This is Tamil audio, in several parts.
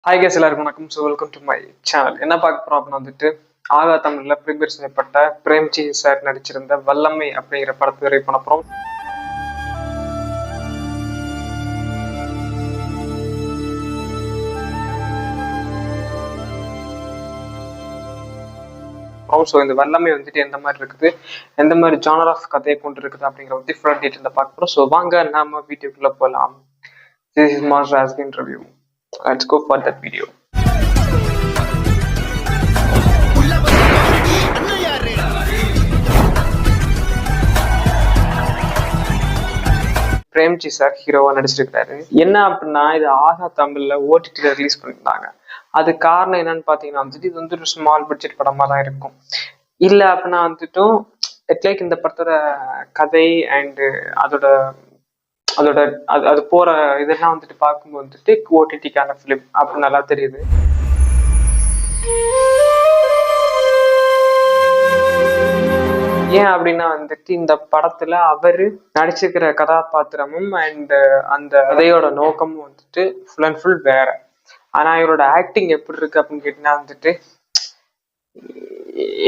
ஹாய் கேஸ் எல்லாருக்கும் வணக்கம். So welcome to my channel. என்ன பார்க்க போறோம் அப்படின்னு வந்துட்டு ஆகா தமிழ்ல ப்ரீமியர் செய்யப்பட்ட பிரேம்ஜி சார் நடிச்சிருந்த வல்லமை அப்படிங்கிற படத்தை வரை பண்ண போறோம். ஸோ இந்த வல்லமை வந்துட்டு எந்த மாதிரி இருக்குது, எந்த மாதிரி ஜானர் ஆஃப் கதையை கொண்டு இருக்குது அப்படிங்கிற பத்தி ஃபுல்லாக டீட்டெயிலில் பார்க்க போறோம். ஸோ வாங்க நாம வீடியோக்குள்ள போகலாம். This is mass Raskin review. Let's go for that video. Premji sir ஹீரோவா நடிச்சிருக்காரு. என்ன அப்படின்னா இது ஆகா தமிழ்ல ஓடிடில ரிலீஸ் பண்ணிருந்தாங்க. அது காரணம் என்னன்னு பாத்தீங்கன்னா வந்துட்டு இது வந்து ஒரு ஸ்மால் பட்ஜெட் படமா தான் இருக்கும். இல்ல அப்படின்னா வந்துட்டும் லைக் இந்த படத்தோட கதை அண்ட் அதோட அதோட அது அது போற இதெல்லாம் வந்துட்டு பார்க்கும்போது வந்துட்டு ஓடிடிக்கான ஃபிலிம் அப்படின்னு நல்லா தெரியுது. ஏன் அப்படின்னா வந்துட்டு இந்த படத்துல அவரு நடிச்சிருக்கிற கதாபாத்திரமும் அண்ட் அந்த கதையோட நோக்கமும் வந்துட்டு ஃபுல் அண்ட் ஃபுல் வேற. ஆனா இவரோட ஆக்டிங் எப்படி இருக்கு அப்படின்னு கேட்டீங்கன்னா வந்துட்டு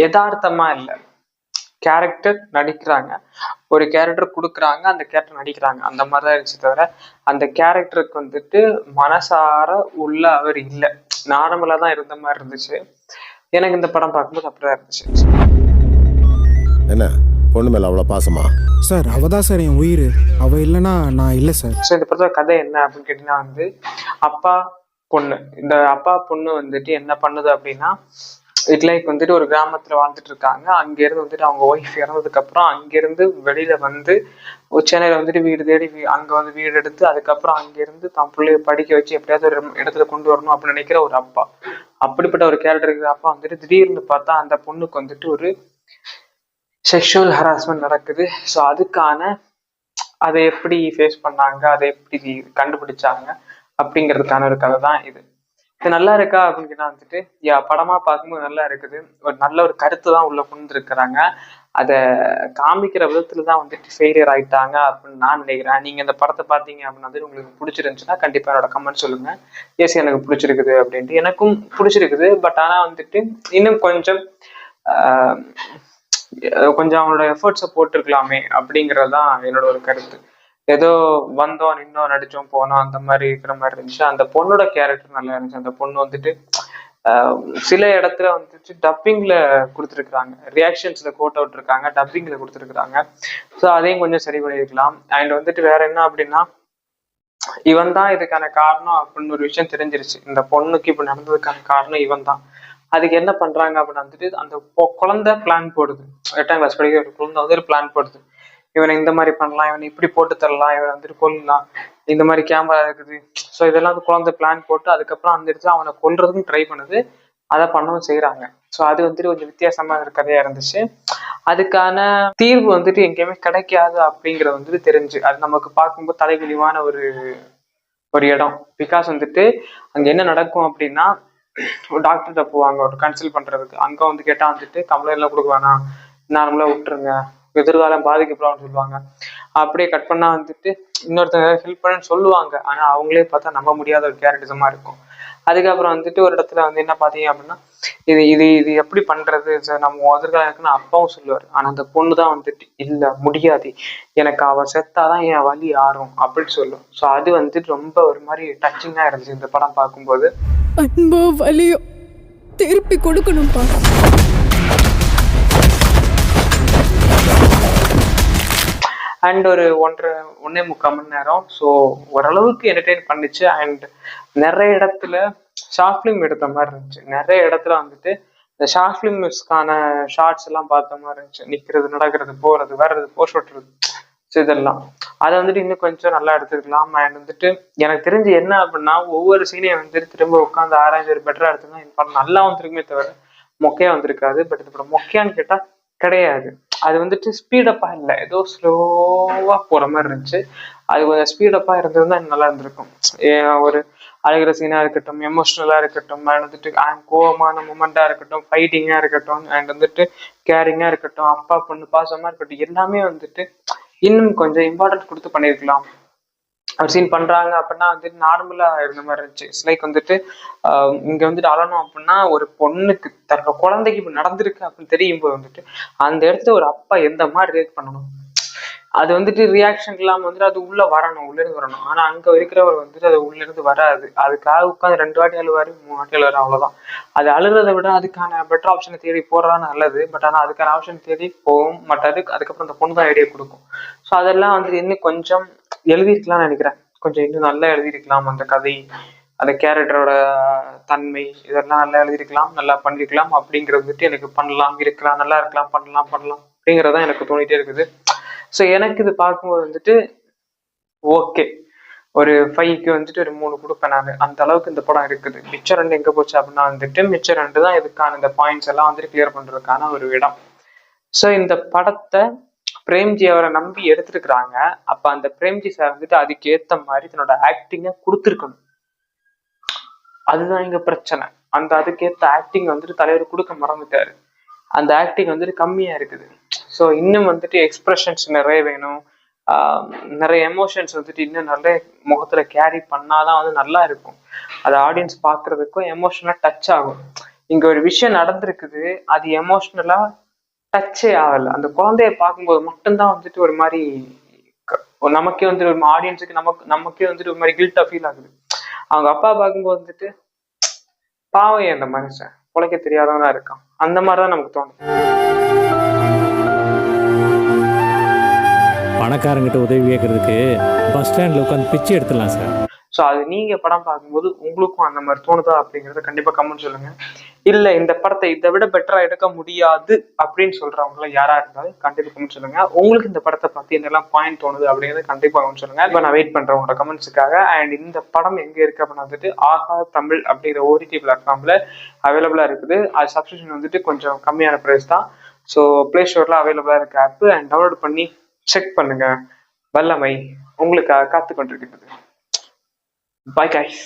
யதார்த்தமா இல்லை. கேரக்டர் நடிக்கிறாங்க, ஒரு கேரக்டர் கொடுக்குறாங்க, அந்த கேரக்டர் நடிக்கிறாங்க, அந்த மாதிரிதான் இருந்துச்சு. தவிர அந்த கேரக்டருக்கு வந்துட்டு மனசார உள்ள அவர் இல்லை, நார்மலா தான் இருந்த மாதிரி இருந்துச்சு. எனக்கு இந்த படம் பார்க்கும்போது அப்படிதான் இருந்துச்சு. என்ன பொண்ணு மேல அவ்வளவு பாசமா? சார் அவதான் சார் என் உயிர், அவ இல்லைன்னா நான் இல்லை சார். ஸோ இந்த படத்தோட கதை என்ன அப்படின்னு கேட்டீங்கன்னா வந்து அப்பா பொண்ணு, இந்த அப்பா பொண்ணு வந்துட்டு என்ன பண்ணுது அப்படின்னா லைக் வந்துட்டு ஒரு கிராமத்துல வாழ்ந்துட்டு இருக்காங்க. அங்கிருந்து வந்துட்டு அவங்க ஒய்ஃப் இறந்ததுக்கு அப்புறம் அங்கிருந்து வெளியில வந்து சென்னையில வந்துட்டு வீடு தேடி அங்க வந்து வீடு எடுத்து அதுக்கப்புறம் அங்கிருந்து தான் பிள்ளைய படிக்க வச்சு எப்படியாவது ஒரு இடத்துல கொண்டு வரணும் அப்படின்னு நினைக்கிற ஒரு அப்பா. அப்படிப்பட்ட ஒரு கேரக்டர் இருக்கிற அப்பா வந்துட்டு திடீர்னு பார்த்தா அந்த பொண்ணுக்கு வந்துட்டு ஒரு செக்ஷுவல் ஹராஸ்மெண்ட் நடக்குது. ஸோ அதுக்கான அதை எப்படி ஃபேஸ் பண்ணாங்க, அதை எப்படி கண்டுபிடிச்சாங்க அப்படிங்கிறதுக்கான ஒரு கதை தான் இது. இது நல்லா இருக்கா அப்படின்னு கேட்டா வந்துட்டு படமா பார்க்கும்போது நல்லா இருக்குது. ஒரு நல்ல ஒரு கருத்து தான் உள்ள கொண்டு இருக்கிறாங்க. அதை காமிக்கிற விதத்துல தான் வந்துட்டு ஃபெயிலியர் ஆயிட்டாங்க அப்படின்னு நான் நினைக்கிறேன். நீங்க இந்த படத்தை பார்த்தீங்க அப்படின்னு வந்து உங்களுக்கு பிடிச்சிருந்துச்சுன்னா கண்டிப்பா என்னோட கமெண்ட் சொல்லுங்க. எஸ் எனக்கு பிடிச்சிருக்குது அப்படின்ட்டு. எனக்கும் பிடிச்சிருக்குது. பட் ஆனா வந்துட்டு இன்னும் கொஞ்சம் கொஞ்சம் அவனோட எஃபர்ட்ஸை போட்டிருக்கலாமே அப்படிங்கறதுதான் என்னோட ஒரு கருத்து. ஏதோ வந்தோம் நின்னோம் நடிச்சோம் போனோம் அந்த மாதிரி இருக்கிற மாதிரி இருந்துச்சு. அந்த பொண்ணோட கேரக்டர் நல்லா இருந்துச்சு. அந்த பொண்ணு வந்துட்டு சில இடத்துல வந்துட்டு டப்பிங்ல கொடுத்துருக்குறாங்க, ரியாக்ஷன்ஸ்ல கோட் அவுட் இருக்காங்க, டப்பிங்ல கொடுத்துருக்குறாங்க. ஸோ அதையும் கொஞ்சம் சரி பண்ணிருக்கலாம். அண்ட் வந்துட்டு வேற என்ன அப்படின்னா இவன் தான் இதுக்கான காரணம் அப்படின்னு ஒரு விஷயம் தெரிஞ்சிருச்சு. இந்த பொண்ணுக்கு இப்ப நடந்ததுக்கான காரணம் இவன் தான். அதுக்கு என்ன பண்றாங்க அப்படின்னு வந்துட்டு அந்த குழந்தை பிளான் போடுது. 8ஆம் கிளாஸ் படிக்கிற ஒரு குழந்தை வந்து ஒரு பிளான் போடுது. இவனை இந்த மாதிரி பண்ணலாம், இவனை இப்படி போட்டு தரலாம், இவனை வந்துட்டு கொல்லலாம், இந்த மாதிரி கேமரா இருக்குது. ஸோ இதெல்லாம் குழந்தை பிளான் போட்டு அதுக்கப்புறம் அந்த இடத்துல அவனை கொல்றதுக்கும் ட்ரை பண்ணுது. அதை பண்ணவும் செய்யறாங்க. ஸோ அது வந்துட்டு கொஞ்சம் வித்தியாசமா ஒரு கதையா இருந்துச்சு. அதுக்கான தீர்வு வந்துட்டு எங்கேயுமே கிடைக்காது அப்படிங்கிறது வந்துட்டு தெரிஞ்சு அது நமக்கு பார்க்கும்போது தலைகுலிவான ஒரு இடம். பிகாஸ் வந்துட்டு அங்க என்ன நடக்கும் அப்படின்னா ஒரு டாக்டர்கிட்ட போவாங்க ஒரு கன்சல்ட் பண்றதுக்கு. அங்க வந்து கேட்டா வந்துட்டு கம்ப்ளைண்ட் எல்லாம் கொடுக்க வேணாம், நார்மலா விட்டுருங்க, எதிர்காலம் பாதிக்கப்படான்னு சொல்லுவாங்க. அப்படியே கட் பண்ணா வந்துட்டு இன்னொருத்தங்க ஹெல்ப் பண்ணு சொல்லுவாங்க. ஆனா அவங்களே பார்த்தா நம்ப முடியாத ஒரு கேரக்டிசமா இருக்கும். அதுக்கப்புறம் வந்துட்டு ஒரு இடத்துல வந்து என்ன பாத்தீங்க அப்படின்னா இது இது இது எப்படி பண்றது சார், நம்ம எதிர்காலம் இருக்குன்னு அப்பாவும் சொல்லுவார். ஆனா அந்த பொண்ணு தான் வந்துட்டு இல்ல முடியாது, எனக்கு அவ செத்தாதான் என் வலி ஆறும் அப்படின்னு சொல்லும். ஸோ அது வந்துட்டு ரொம்ப ஒரு மாதிரி டச்சிங்கா இருந்துச்சு இந்த படம் பார்க்கும்போது. அன்போ வலியோ திருப்பி கொடுக்கணும்பா. அண்ட் ஒரு 1.5 மணி நேரம். ஸோ ஓரளவுக்கு என்டர்டெயின் பண்ணிச்சு. அண்ட் நிறைய இடத்துல ஷார்ட் ஃபிலிம் எடுத்த மாதிரி இருந்துச்சு. நிறைய இடத்துல வந்துட்டு இந்த ஷார்ட் ஃபிலிம்ஸ்க்கான ஷார்ட்ஸ் எல்லாம் பார்த்த மாதிரி இருந்துச்சு. நிக்கிறது, நடக்கிறது, போறது, வர்றது, போஸ்ட் ஓட்டுறது, இதெல்லாம் அதை வந்துட்டு இன்னும் கொஞ்சம் நல்லா எடுத்துருக்கலாம். அண்ட் வந்துட்டு எனக்கு தெரிஞ்சு என்ன அப்படின்னா ஒவ்வொரு சீனையும் வந்துட்டு திரும்ப உட்காந்து ஆராய்ச்சி ஒரு பெட்டரா எடுத்துன்னா இந்த படம் நல்லா வந்துருக்குமே தவிர மொக்கையா வந்திருக்காது. பட் இந்த படம் மொக்கையான்னு கேட்டா கிடையாது. அது வந்துட்டு ஸ்பீடப்பா இல்லை, ஏதோ ஸ்லோவா போற மாதிரி இருந்துச்சு. அது கொஞ்சம் ஸ்பீடப்பா இருந்ததுன்னா நல்லா இருந்திருக்கும். ஒரு அழுகிற சீனா இருக்கட்டும், எமோஷனலா இருக்கட்டும், அண்ட் வந்துட்டு கோவமான மூமெண்டா இருக்கட்டும், ஃபைட்டிங்கா இருக்கட்டும், அண்ட் வந்துட்டு கேரிங்கா இருக்கட்டும், அப்பா பொண்ணு பாசமா இருக்கட்டும், எல்லாமே வந்துட்டு இன்னும் கொஞ்சம் இம்பார்ட்டன்ஸ் கொடுத்து பண்ணியிருக்கலாம். ஒரு சீன் பண்றாங்க அப்படின்னா வந்துட்டு நார்மலா இருந்த மாதிரி இருந்துச்சு. இட்ஸ் லைக் வந்துட்டு இங்க வந்துட்டு அழணும் அப்படின்னா ஒரு பொண்ணுக்கு தன்னோட குழந்தைக்கு இப்ப நடந்திருக்கு அப்படின்னு தெரியும் போது வந்துட்டு அந்த இடத்துல ஒரு அப்பா எந்த மாதிரி ரியாக்ட் பண்ணணும், அது வந்துட்டு ரியாக்ஷன் இல்லாம வந்துட்டு அது உள்ள வரணும், உள்ள இருந்து வரணும். ஆனா அங்க இருக்கிறவர் வந்துட்டு அது உள்ள இருந்து வராது. அதுக்காக உட்காந்து 2 வாட்டி அழுவாரு, 3 வாட்டி அழுவாரு, அவ்வளவுதான். அது அழுறதை விட அதுக்கான பெட்டர் ஆப்ஷனை தேடி போடுறான்னு நல்லது. பட் ஆனா அதுக்கான ஆப்ஷன் தேடி போகும் மாட்டாது. அதுக்கப்புறம் அந்த பொண்ணு தான் ஐடியா கொடுக்கும். ஸோ அதெல்லாம் வந்து இன்னும் கொஞ்சம் எழுதியிருக்கலாம்னு நினைக்கிறேன். கொஞ்சம் இன்னும் நல்லா எழுதியிருக்கலாம் அந்த கதை, அந்த கேரக்டரோட தன்மை, இதெல்லாம் நல்லா எழுதியிருக்கலாம், நல்லா பண்ணிருக்கலாம். அப்படிங்கிறது வந்துட்டு எனக்கு பண்ணலாம், இருக்கலாம், நல்லா இருக்கலாம், பண்ணலாம் அப்படிங்கிறதான் எனக்கு தோணிட்டே இருக்குது. ஸோ எனக்கு இது பார்க்கும்போது வந்துட்டு ஓகே, ஒரு 5க்கு வந்துட்டு ஒரு 3 கொடுப்பேன் நான். அந்த அளவுக்கு இந்த படம் இருக்குது. மிச்சம் 2 எங்க போச்சு அப்படின்னா வந்துட்டு மிச்சம் 2 தான் இதுக்கான இந்த பாயிண்ட்ஸ் எல்லாம் வந்துட்டு கிளியர் பண்றதுக்கான ஒரு இடம். ஸோ இந்த படத்தை பிரேம்ஜி அவரை நம்பி எடுத்திருக்கிறாங்க. அப்ப அந்த பிரேம்ஜி சார் வந்துட்டு அதுக்கு ஏத்த மாதிரி தன்னோட ஆக்டிங்கை கொடுத்துருக்கணும். அதுதான் இங்க பிரச்சனை. அந்த அதுக்கேற்ற ஆக்டிங் வந்துட்டு தலைவர் கொடுக்க மறந்துட்டாரு. அந்த ஆக்டிங் வந்துட்டு கம்மியா இருக்குது. ஸோ இன்னும் வந்துட்டு எக்ஸ்பிரஷன்ஸ் நிறைய வேணும். நிறைய எமோஷன்ஸ் வந்துட்டு இன்னும் நிறைய முகத்துல கேரி பண்ணாதான் வந்து நல்லா இருக்கும். அது ஆடியன்ஸ் பாக்குறதுக்கும் எமோஷனலா டச் ஆகும். இங்க ஒரு விஷயம் நடந்திருக்குது, அது எமோஷனலா டச்சே ஆகல. அந்த குழந்தைய பார்க்கும்போது மட்டும்தான் வந்துட்டு ஒரு மாதிரி நமக்கே வந்துட்டு ஒரு ஆடியன்ஸுக்கு நமக்கே வந்துட்டு ஒரு மாதிரி கில்ட்டா ஃபீல் ஆகுது. அவங்க அப்பா பார்க்கும்போது வந்துட்டு பாவம் அந்த மனுஷன் உழைக்க தெரியாதவனா இருக்கான், அந்த மாதிரிதான் நமக்கு தோணும். பணக்காரங்கிட்ட உதவி கேட்கறதுக்கு பஸ் ஸ்டாண்ட்ல உட்காந்து பிச்சை எடுத்துடலாம் சார். ஸோ அது நீங்க படம் பார்க்கும்போது உங்களுக்கும் அந்த மாதிரி தோணுதா அப்படிங்கிறத கண்டிப்பா கமெண்ட் சொல்லுங்க. இல்ல இந்த படத்தை இதை விட பெட்டரா எடுக்க முடியாது அப்படின்னு சொல்றவங்கள யாரா இருந்தாலும் கண்டிப்பா கமெண்ட் சொல்லுங்க. உங்களுக்கு இந்த படத்தை பத்தி என்னெல்லாம் பாயிண்ட் தோணுது அப்படிங்கிறத கண்டிப்பா கமெண்ட் சொல்லுங்க. இப்போ நான் வெயிட் பண்றேன் உங்களோட கமெண்ட்ஸுக்காக. அண்ட் இந்த படம் எங்க இருக்கு அப்படின்னு வந்துட்டு ஆஹா தமிழ் அப்படிங்கிற OTT பிளாட்ஃபார்ம்ல அவைலபிளா இருக்குது. அது சப்ஸ்கிரிப்ஷன் வந்துட்டு கொஞ்சம் கம்மியான பிரைஸ் தான். ஸோ பிளே ஸ்டோர்ல அவைலபிளா இருக்க ஆப் அண்ட் டவுன்லோட் பண்ணி செக் பண்ணுங்க. வல்லமை உங்களுக்காக காத்து கொண்டிருக்கிறது. Bye guys.